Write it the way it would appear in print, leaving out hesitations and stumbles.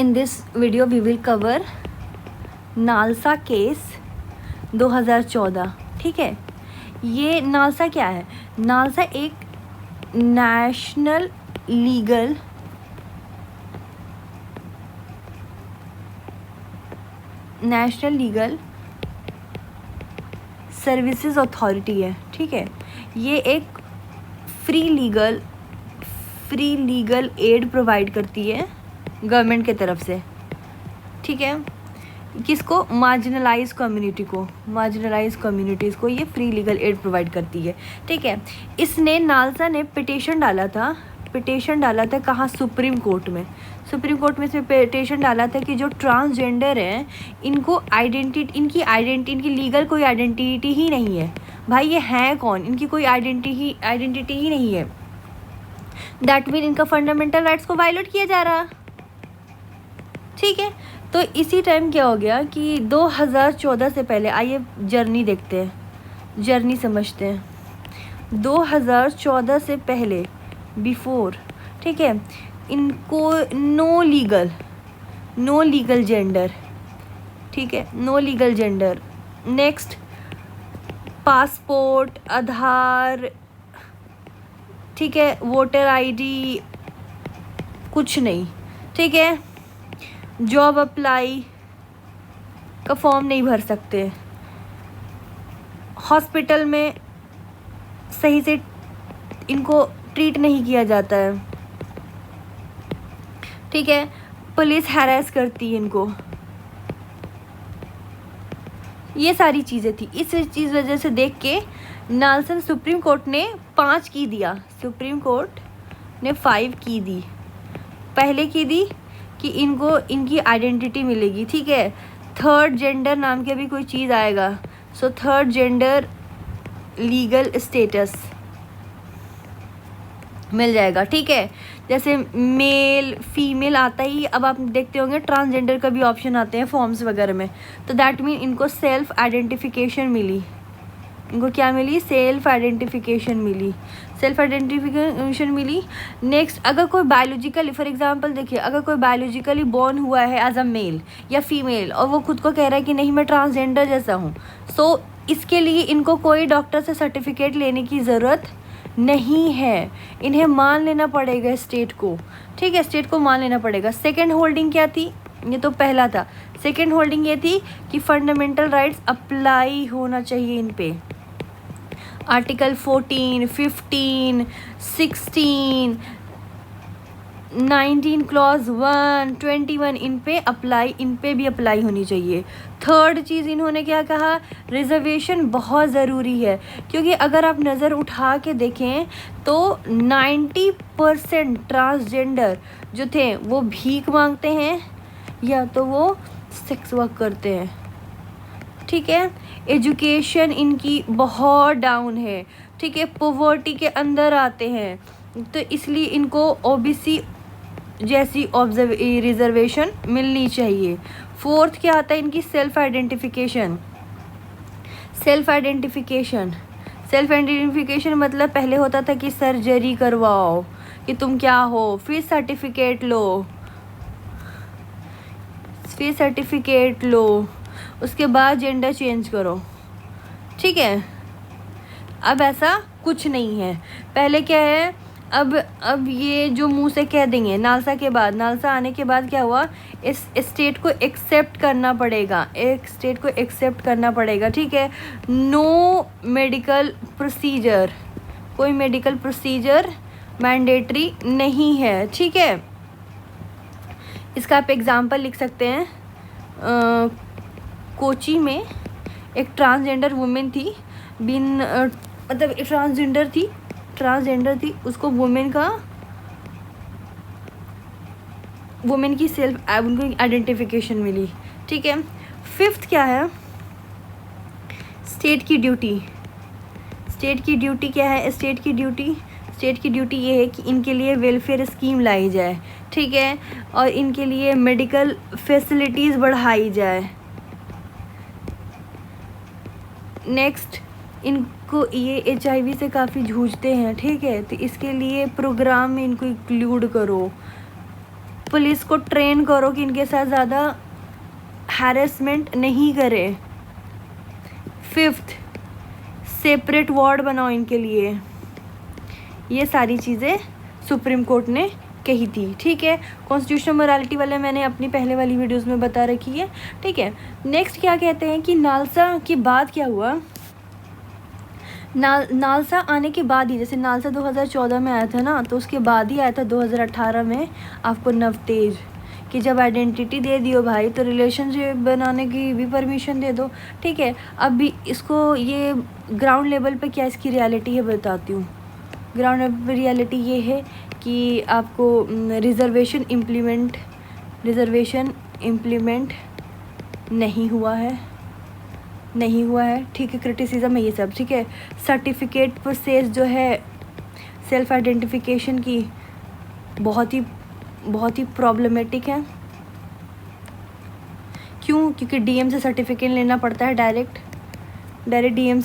In this video we will cover NALSA case 2014। ठीक है, ये नालसा क्या है? नालसा एक नेशनल लीगल सर्विसेज अथॉरिटी है। ठीक है, ये एक फ्री लीगल एड प्रोवाइड करती है गवर्नमेंट के तरफ से। ठीक है, किसको? मार्जिनलाइज कम्युनिटीज़ को ये फ्री लीगल एड प्रोवाइड करती है। ठीक है, इसने नालसा ने पिटीशन डाला था कहाँ? सुप्रीम कोर्ट में इसमें पिटीशन डाला था कि जो ट्रांसजेंडर हैं इनकी लीगल कोई आइडेंटिटी ही नहीं है। भाई ये हैं कौन? इनकी कोई आइडेंटिटी ही नहीं है। दैट मीन इनका फंडामेंटल राइट्स को वायलेट किया जा रहा। ठीक है, तो इसी टाइम क्या हो गया कि 2014 से पहले, आइए जर्नी देखते हैं, जर्नी समझते हैं। 2014 से पहले बिफोर, ठीक है, इनको नो लीगल जेंडर। ठीक है, no legal gender. Next, passport, Aadhaar, ठीक है, वोटर आईडी, कुछ नहीं। ठीक है, जॉब अप्लाई का फॉर्म नहीं भर सकते, हॉस्पिटल में सही से इनको ट्रीट नहीं किया जाता है। ठीक है, पुलिस हैरेस करती है इनको। ये सारी चीज़ें थी। इस चीज़ वजह से देख के नालसा सुप्रीम कोर्ट ने 5 की दिया, सुप्रीम कोर्ट ने 5 की दी। पहले की दी कि इनको इनकी आइडेंटिटी मिलेगी। ठीक है, थर्ड जेंडर नाम के भी कोई चीज़ आएगा। So third gender legal status मिल जाएगा। ठीक है, जैसे मेल फीमेल आता ही, अब आप देखते होंगे ट्रांसजेंडर का भी ऑप्शन आते हैं फॉर्म्स वगैरह में। तो दैट मीन इनको सेल्फ आइडेंटिफिकेशन मिली। इनको क्या मिली? सेल्फ आइडेंटिफिकेशन मिली। नेक्स्ट, अगर कोई बायोलॉजिकली, फॉर एग्जांपल देखिए, अगर कोई बायोलॉजिकली बॉर्न हुआ है एज अ मेल या फीमेल और वो खुद को कह रहा है कि नहीं मैं ट्रांसजेंडर जैसा हूँ, सो इसके लिए इनको कोई डॉक्टर से सर्टिफिकेट लेने की ज़रूरत नहीं है। इन्हें मान लेना पड़ेगा स्टेट को। ठीक है, स्टेट को मान लेना पड़ेगा। सेकेंड होल्डिंग क्या थी? ये तो पहला था। सेकेंड होल्डिंग ये थी कि फंडामेंटल राइट्स अप्लाई होना चाहिए इन पे। आर्टिकल 14, 15, 16, 19 क्लॉज 1, 21 इन पे भी अप्लाई होनी चाहिए। थर्ड चीज़ इन्होंने क्या कहा? रिजर्वेशन बहुत ज़रूरी है, क्योंकि अगर आप नज़र उठा के देखें तो 90% ट्रांसजेंडर जो थे वो भीख मांगते हैं या तो वो सेक्स वर्क करते हैं। ठीक है, एजुकेशन इनकी बहुत डाउन है। ठीक है, पॉवर्टी के अंदर आते हैं, तो इसलिए इनको ओबीसी जैसी रिजर्वेशन मिलनी चाहिए। फोर्थ क्या आता है इनकी? सेल्फ आइडेंटिफिकेशन मतलब पहले होता था कि सर्जरी करवाओ कि तुम क्या हो, फिर सर्टिफिकेट लो, उसके बाद जेंडर चेंज करो। ठीक है, अब ऐसा कुछ नहीं है। पहले क्या है, अब ये जो मुंह से कह देंगे। नालसा आने के बाद क्या हुआ? इस स्टेट को एक्सेप्ट करना पड़ेगा। ठीक है, नो मेडिकल प्रोसीजर, कोई मेडिकल प्रोसीजर मैंडेटरी नहीं है। ठीक है, इसका आप एग्जांपल लिख सकते हैं। कोची में एक ट्रांसजेंडर वुमेन थी, मतलब ट्रांसजेंडर थी, उसको वुमेन की सेल्फ उनको आइडेंटिफिकेशन मिली। ठीक है, फिफ्थ क्या है? स्टेट की ड्यूटी क्या है? स्टेट की ड्यूटी ये है कि इनके लिए वेलफेयर स्कीम लाई जाए। ठीक है, और इनके लिए मेडिकल फैसिलिटीज़ बढ़ाई जाए। नेक्स्ट, इनको ये HIV से काफ़ी जूझते हैं। ठीक है, तो इसके लिए प्रोग्राम में इनको इंक्लूड करो। पुलिस को ट्रेन करो कि इनके साथ ज़्यादा हैरेसमेंट नहीं करे। 5th, सेपरेट वार्ड बनाओ इनके लिए। ये सारी चीज़ें सुप्रीम कोर्ट ने कही थी, ठीक है। कॉन्स्टिट्यूशनल मोरालिटी वाले मैंने अपनी पहले वाली वीडियोस में बता रखी है, ठीक है। नेक्स्ट क्या कहते हैं कि नालसा के बाद क्या हुआ, नालसा आने के बाद ही, जैसे नालसा 2014 में आया था ना, तो उसके बाद ही आया था 2018 में आपको नवतेज, कि जब आइडेंटिटी दे दियो भाई तो रिलेशनशिप बनाने की भी परमिशन दे दो, ठीक है। अब भी इसको ये ग्राउंड लेवल पे क्या इसकी रियलिटी है बताती हूँ। ग्राउंड लेवल पे रियलिटी ये है कि आपको रिज़र्वेशन इम्प्लीमेंट नहीं हुआ है, ठीक है। क्रिटिसिज्म है ये सब, ठीक है। सर्टिफिकेट प्रोसेस जो है सेल्फ आइडेंटिफिकेशन की बहुत ही प्रॉब्लमेटिक है। क्यों? क्योंकि डीएम से सर्टिफिकेट लेना पड़ता है, डायरेक्ट डीएम